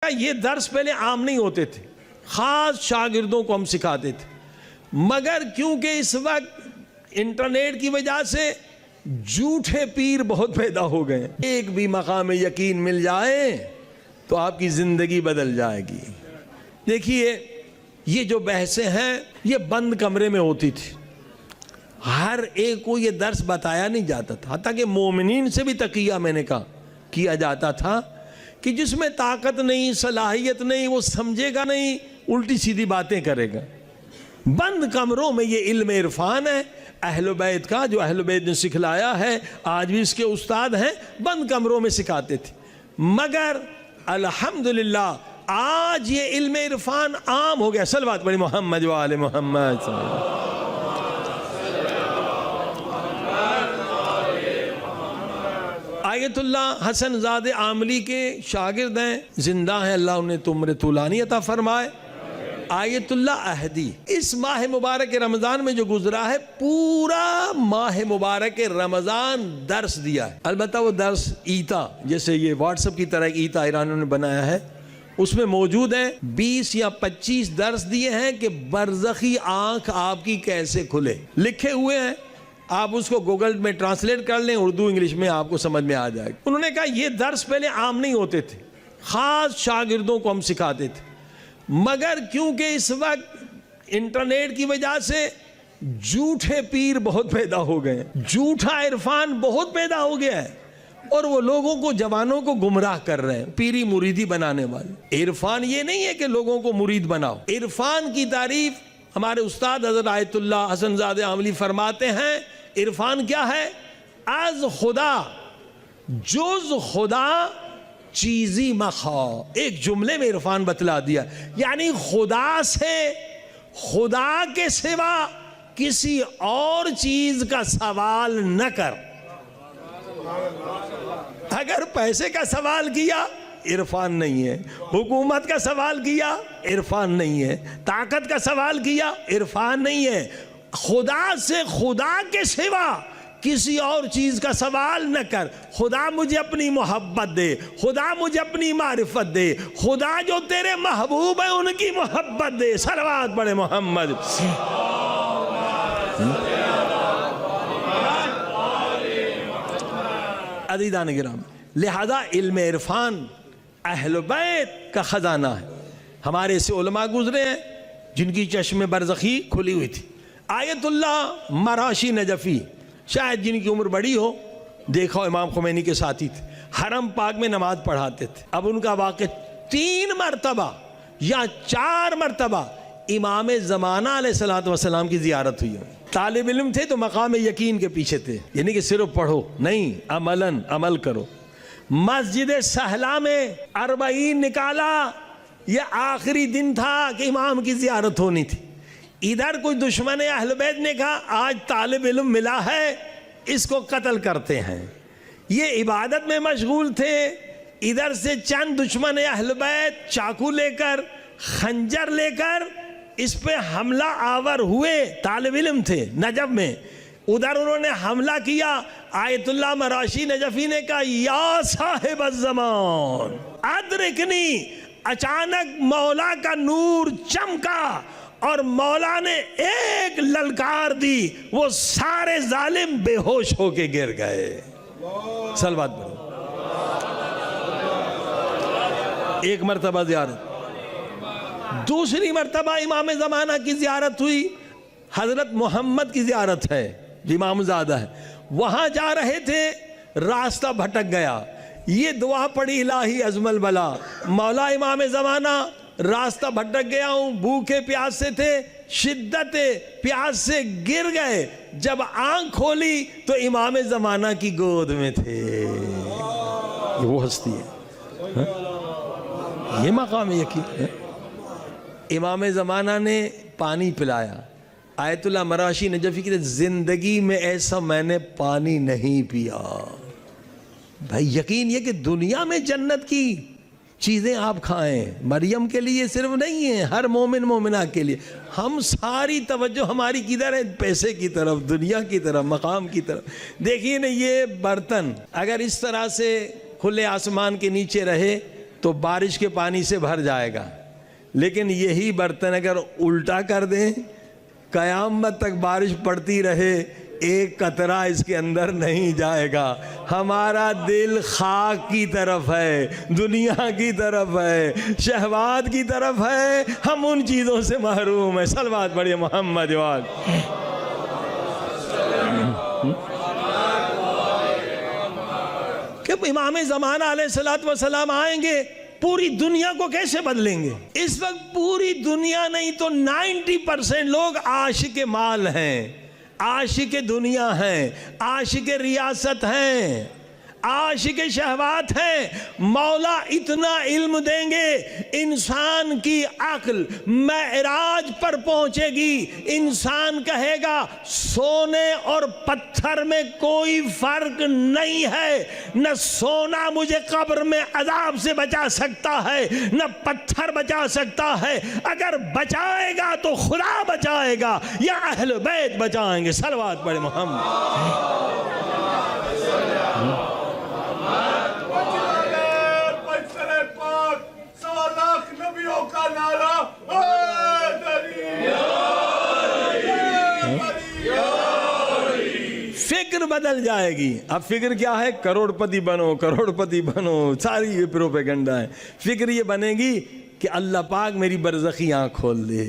یہ درس پہلے عام نہیں ہوتے تھے، خاص شاگردوں کو ہم سکھاتے تھے، مگر کیونکہ اس وقت انٹرنیٹ کی وجہ سے جھوٹے پیر بہت پیدا ہو گئے، ایک بھی مقام یقین مل جائے تو آپ کی زندگی بدل جائے گی۔ دیکھیے یہ جو بحثیں ہیں یہ بند کمرے میں ہوتی تھی، ہر ایک کو یہ درس بتایا نہیں جاتا تھا، حتیٰ کہ مومنین سے بھی تقیہ میں نے کہا کیا جاتا تھا کہ جس میں طاقت نہیں، صلاحیت نہیں، وہ سمجھے گا نہیں، الٹی سیدھی باتیں کرے گا۔ بند کمروں میں یہ علم عرفان ہے اہل بیت کا، جو اہل بیت نے سکھلایا ہے، آج بھی اس کے استاد ہیں، بند کمروں میں سکھاتے تھے۔ مگر الحمدللہ آج یہ علم عرفان عام ہو گیا۔ صلوات پڑھی محمد و آل محمد صلی اللہ علیہ وسلم۔ آیت اللہ حسن زادہ عاملی کے شاگرد ہیں، زندہ ہیں، اللہ انہیں عمر طولانی عطا فرمائے۔ آیت اللہ احدی اس ماہ مبارک رمضان میں جو گزرا ہے، پورا ماہ مبارک رمضان درس دیا ہے۔ البتہ وہ درس ایتا، جیسے یہ واٹس ایپ کی طرح ایک ایتا ایرانیوں نے بنایا ہے، اس میں موجود ہیں 20 یا 25 درس دیے ہیں کہ برزخی آنکھ آپ کی کیسے کھلے، لکھے ہوئے ہیں، آپ اس کو گوگل میں ٹرانسلیٹ کر لیں، اردو انگلش میں آپ کو سمجھ میں آ جائے گا۔ انہوں نے کہا یہ درس پہلے عام نہیں ہوتے تھے، خاص شاگردوں کو ہم سکھاتے تھے، مگر کیونکہ اس وقت انٹرنیٹ کی وجہ سے جھوٹے پیر بہت پیدا ہو گئے، جھوٹا عرفان بہت پیدا ہو گیا ہے، اور وہ لوگوں کو، جوانوں کو گمراہ کر رہے ہیں، پیری مریدی بنانے والے۔ عرفان یہ نہیں ہے کہ لوگوں کو مرید بناؤ، عرفان کی تعریف ہمارے استاد حضرت آیت اللہ حسن زادہ عاملی فرماتے ہیں، عرفان کیا ہے؟ از خدا جز خدا چیزی مخواہ۔ ایک جملے میں عرفان بتلا دیا، یعنی خدا سے، خدا کے سوا کسی اور چیز کا سوال نہ کر۔ اگر پیسے کا سوال کیا عرفان نہیں ہے، حکومت کا سوال کیا عرفان نہیں ہے، طاقت کا سوال کیا عرفان نہیں ہے، خدا سے، خدا کے سوا کسی اور چیز کا سوال نہ کر۔ خدا مجھے اپنی محبت دے، خدا مجھے اپنی معرفت دے، خدا جو تیرے محبوب ہیں ان کی محبت دے۔ صلوات پڑھے محمد۔ عزیزان گرامی، لہذا علم عرفان اہل بیت کا خزانہ ہے۔ ہمارے سے علماء گزرے ہیں جن کی چشم برزخی کھلی ہوئی تھی۔ آیت اللہ مراشی نجفی، شاید جن کی عمر بڑی ہو، دیکھو امام خمینی کے ساتھی تھے، حرم پاک میں نماز پڑھاتے تھے۔ اب ان کا واقع 3 مرتبہ یا 4 مرتبہ امام زمانہ علیہ السلام کی زیارت ہوئی ہے۔ طالب علم تھے تو مقام یقین کے پیچھے تھے، یعنی کہ صرف پڑھو نہیں، عمل کرو۔ مسجد سہلا میں 40 نکالا، یہ آخری دن تھا کہ امام کی زیارت ہونی تھی۔ ادھر کوئی دشمن اہل بیت نے کہا آج طالب علم ملا ہے، اس کو قتل کرتے ہیں۔ یہ عبادت میں مشغول تھے، ادھر سے چند دشمن اہل بیت چاقو لے کر، خنجر لے کر اس پہ حملہ آور ہوئے۔ طالب علم تھے نجف میں، ادھر انہوں نے حملہ کیا۔ آیت اللہ مراشی نجفی نے کہا یا صاحب الزمان ادرکنی۔ اچانک مولا کا نور چمکا اور مولا نے ایک للکار دی، وہ سارے ظالم بے ہوش ہو کے گر گئے۔ صلوات پڑھو۔ ایک مرتبہ زیارت۔ دوسری مرتبہ امام زمانہ کی زیارت ہوئی، حضرت محمد کی زیارت ہے جو امام زادہ ہے۔ وہاں جا رہے تھے، راستہ بھٹک گیا، یہ دعا پڑھی الہی عظم البلا، مولا امام زمانہ راستہ بھٹک گیا ہوں، بھوکے پیاسے تھے، شدت پیاس سے گر گئے، جب آنکھ کھولی تو امام زمانہ کی گود میں تھے۔ یہ وہ ہستی ہے، یہ مقام یقین ہے۔ امام زمانہ نے پانی پلایا۔ آیت اللہ مراشی نجفی کی زندگی میں ایسا میں نے پانی نہیں پیا۔ بھائی یقین یہ کہ دنیا میں جنت کی چیزیں آپ کھائیں، مریم کے لیے صرف نہیں ہے، ہر مومن مومنہ کے لیے۔ ہم ساری توجہ ہماری کدھر ہے؟ پیسے کی طرف، دنیا کی طرف، مقام کی طرف۔ دیکھیے نا یہ برتن اگر اس طرح سے کھلے آسمان کے نیچے رہے تو بارش کے پانی سے بھر جائے گا، لیکن یہی برتن اگر الٹا کر دیں قیامت تک بارش پڑتی رہے ایک قطرہ اس کے اندر نہیں جائے گا۔ ہمارا دل خاک کی طرف ہے، دنیا کی طرف ہے، شہوات کی طرف ہے، ہم ان چیزوں سے محروم ہیں۔ صلوات پڑھیے محمد وال۔ کہ امام زمانہ علیہ الصلوۃ والسلام آئیں گے، پوری دنیا کو کیسے بدلیں گے؟ اس وقت پوری دنیا نہیں تو 90% لوگ عاشق مال ہیں، عاشق دنیا ہیں، عاشق ریاست ہیں، عاشق شہوات ہیں۔ مولا اتنا علم دیں گے انسان کی عقل معراج پر پہنچے گی، انسان کہے گا سونے اور پتھر میں کوئی فرق نہیں ہے، نہ سونا مجھے قبر میں عذاب سے بچا سکتا ہے نہ پتھر بچا سکتا ہے، اگر بچائے گا تو خدا بچائے گا یا اہل بیت بچائیں گے۔ صلوات پڑھے محمد۔ فکر بدل جائے گی۔ اب فکر کیا ہے؟ کروڑ پتی بنو، کروڑ پتی بنو، ساری یہ پروپیگنڈا ہے۔ فکر یہ بنے گی کہ اللہ پاک میری برزخی آنکھ کھول دے،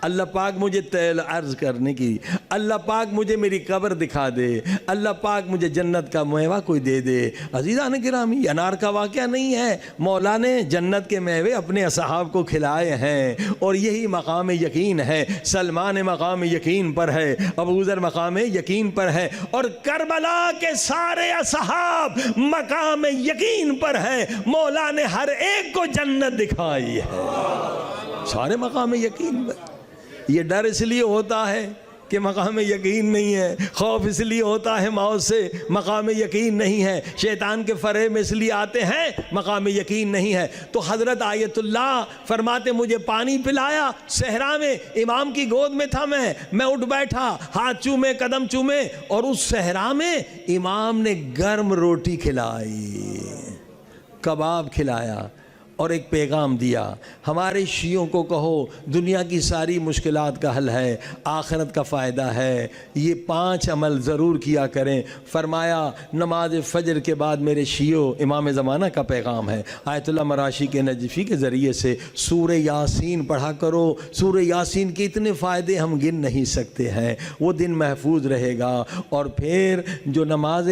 اللہ پاک مجھے طیل عرض کرنے کی، اللہ پاک مجھے میری قبر دکھا دے، اللہ پاک مجھے جنت کا میوہ کوئی دے دے۔ عزیزان گرامی، یہ انار کا واقعہ نہیں ہے، مولا نے جنت کے میوے اپنے اصحاب کو کھلائے ہیں، اور یہی مقام یقین ہے۔ سلمان مقام یقین پر ہے، ابو ذر مقام یقین پر ہے، اور کربلا کے سارے اصحاب مقام یقین پر ہے۔ مولا نے ہر ایک کو جنت دکھائی ہے، سارے مقام یقین پر۔ یہ ڈر اس لیے ہوتا ہے کہ مقام یقین نہیں ہے، خوف اس لیے ہوتا ہے موت سے، مقام یقین نہیں ہے، شیطان کے فریب میں اس لیے آتے ہیں، مقام یقین نہیں ہے۔ تو حضرت آیت اللہ فرماتے مجھے پانی پلایا صحرا میں، امام کی گود میں تھا، میں اٹھ بیٹھا، ہاتھ چومے، قدم چومے، اور اس صحرا میں امام نے گرم روٹی کھلائی، کباب کھلایا، اور ایک پیغام دیا، ہمارے شیعوں کو کہو دنیا کی ساری مشکلات کا حل ہے، آخرت کا فائدہ ہے، یہ 5 عمل ضرور کیا کریں۔ فرمایا نماز فجر کے بعد میرے شیعوں، امام زمانہ کا پیغام ہے، آیت اللہ مراشی کے نجفی کے ذریعے سے سورہ یاسین پڑھا کرو۔ سورہ یاسین کے اتنے فائدے ہم گن نہیں سکتے ہیں، وہ دن محفوظ رہے گا۔ اور پھر جو نماز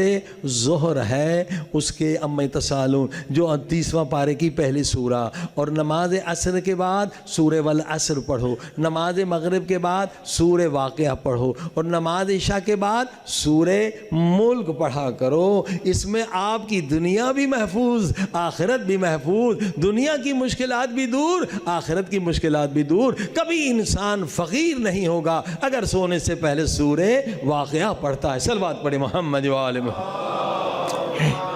ظہر ہے اس کے اما تسالون جو 30واں پارے کی پہلی سورہ، اور نماز عصر کے بعد سورہ والعصر پڑھو، نماز مغرب کے بعد سورہ واقعہ پڑھو، اور نماز عشاء کے بعد سورہ ملک پڑھا کرو۔ اس میں آپ کی دنیا بھی محفوظ، آخرت بھی محفوظ، دنیا کی مشکلات بھی دور، آخرت کی مشکلات بھی دور۔ کبھی انسان فقیر نہیں ہوگا اگر سونے سے پہلے سورہ واقعہ پڑھتا ہے۔ صلوات پڑھے محمد و آل محمد۔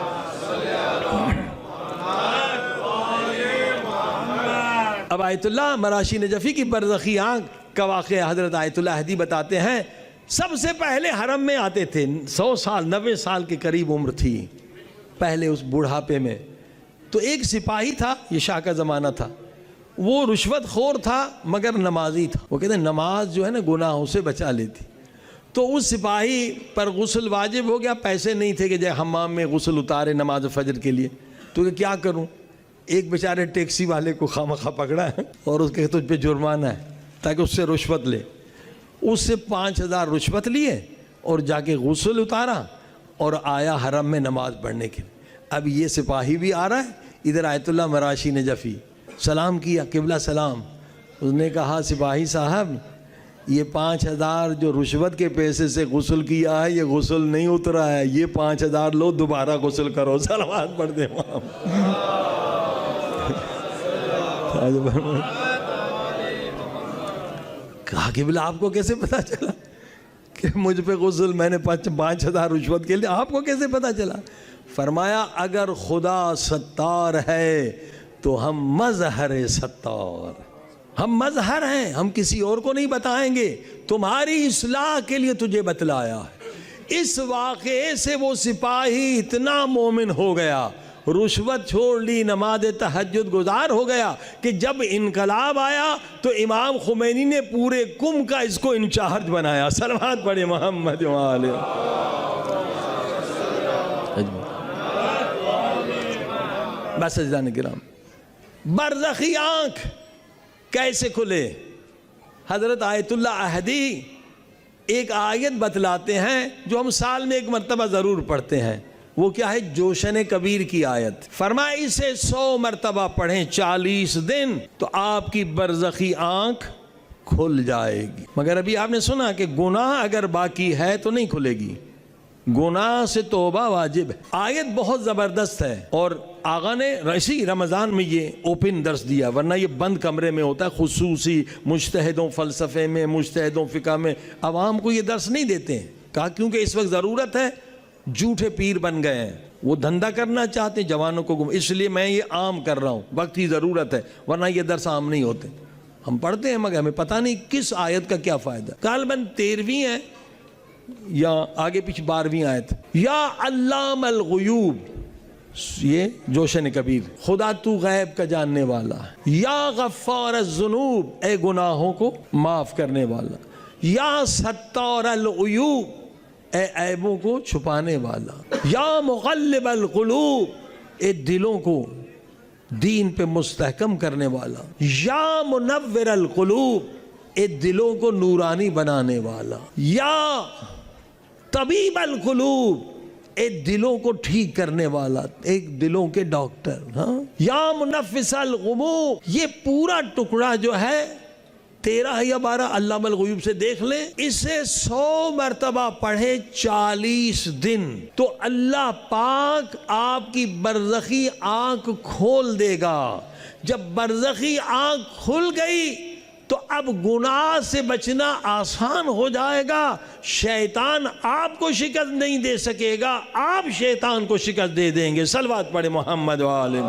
اب آیت اللہ مراشی نجفی کی برزخی آنکھ کا واقعہ حضرت آیت اللہ احدی بتاتے ہیں۔ سب سے پہلے حرم میں آتے تھے، 100 سال 90 سال کے قریب عمر تھی پہلے اس بڑھاپے میں، تو ایک سپاہی تھا، یہ شاہ کا زمانہ تھا، وہ رشوت خور تھا مگر نمازی تھا۔ وہ کہتے ہیں نماز جو ہے نا گناہوں سے بچا لیتی۔ تو اس سپاہی پر غسل واجب ہو گیا، پیسے نہیں تھے کہ جائے حمام میں غسل اتارے نماز فجر کے لیے، تو کہ کیا کروں؟ ایک بیچارے ٹیکسی والے کو خامخواہ پکڑا ہے اور اس کے تجھ پہ جرمانہ ہے تاکہ اس سے رشوت لے، اس سے 5000 رشوت لیے اور جا کے غسل اتارا اور آیا حرم میں نماز پڑھنے کے لیے۔ اب یہ سپاہی بھی آ رہا ہے، ادھر آیت اللہ مراشی نجفی سلام کیا، قبلہ سلام۔ اس نے کہا سپاہی صاحب یہ 5000 جو رشوت کے پیسے سے غسل کیا ہے یہ غسل نہیں اترا ہے، یہ 5000 لو دوبارہ غسل کرو۔ صلوات پڑھ دے کہا قبلہ آپ کو کیسے پتا چلا کہ مجھ پہ غسل میں نے 5000 رشوت کے لیے، آپ کو کیسے پتا چلا؟ فرمایا اگر خدا ستار ہے تو ہم مظہر ستار، ہم مظہر ہیں، ہم کسی اور کو نہیں بتائیں گے، تمہاری اصلاح کے لیے تجھے بتلایا ہے۔ اس واقعے سے وہ سپاہی اتنا مومن ہو گیا، رشوت چھوڑ لی، نماز تہجد گزار ہو گیا کہ جب انقلاب آیا تو امام خمینی نے پورے قم کا اس کو انچارج بنایا. صلوات پڑھے محمد وآلہ. بس عزیزان کرام، برزخی آنکھ کیسے کھلے؟ حضرت آیت اللہ احدی ایک آیت بتلاتے ہیں جو ہم سال میں ایک مرتبہ ضرور پڑھتے ہیں. وہ کیا ہے؟ جوشن کبیر کی آیت. فرمایا اسے 100 مرتبہ پڑھیں 40 دن تو آپ کی برزخی آنکھ کھل جائے گی. مگر ابھی آپ نے سنا کہ گناہ اگر باقی ہے تو نہیں کھلے گی، گناہ سے توبہ واجب ہے. آیت بہت زبردست ہے اور آقا نے اسی رمضان میں یہ اوپن درس دیا، ورنہ یہ بند کمرے میں ہوتا ہے، خصوصی مجتہدوں فلسفے میں، مجتہدوں فقہ میں عوام کو یہ درس نہیں دیتے ہیں. کہا کیونکہ اس وقت ضرورت ہے، جھوٹے پیر بن گئے ہیں، وہ دھندا کرنا چاہتے ہیں جوانوں کو، اس لیے میں یہ عام کر رہا ہوں، وقت کی ضرورت ہے، ورنہ یہ درس عام نہیں ہوتے. ہم پڑھتے ہیں مگر ہمیں پتہ نہیں کس آیت کا کیا فائدہ. غالباً 13ویں ہے یا آگے پیچھے 12ویں آیت. یا علام الغیوب، یہ جوشن کبیر، خدا تو غیب کا جاننے والا. یا غفار الذنوب، اے گناہوں کو معاف کرنے والا. یا ستار العیوب، اے عیبوں کو چھپانے والا. یا مغلب القلوب، اے دلوں کو دین پہ مستحکم کرنے والا. یا منور القلوب، اے دلوں کو نورانی بنانے والا. یا طبیب القلوب، اے دلوں کو ٹھیک کرنے والا، ایک دلوں کے ڈاکٹر. یا منفس الغموم، یہ پورا ٹکڑا جو ہے 13 یا 12 علام الغیوب سے دیکھ لیں. اسے 100 مرتبہ پڑھے 40 دن تو اللہ پاک آپ کی برزخی آنکھ کھول دے گا. جب برزخی آنکھ کھل گئی تو اب گناہ سے بچنا آسان ہو جائے گا. شیطان آپ کو شکست نہیں دے سکے گا، آپ شیطان کو شکست دے دیں گے. صلوات پڑھے محمد وآلہ.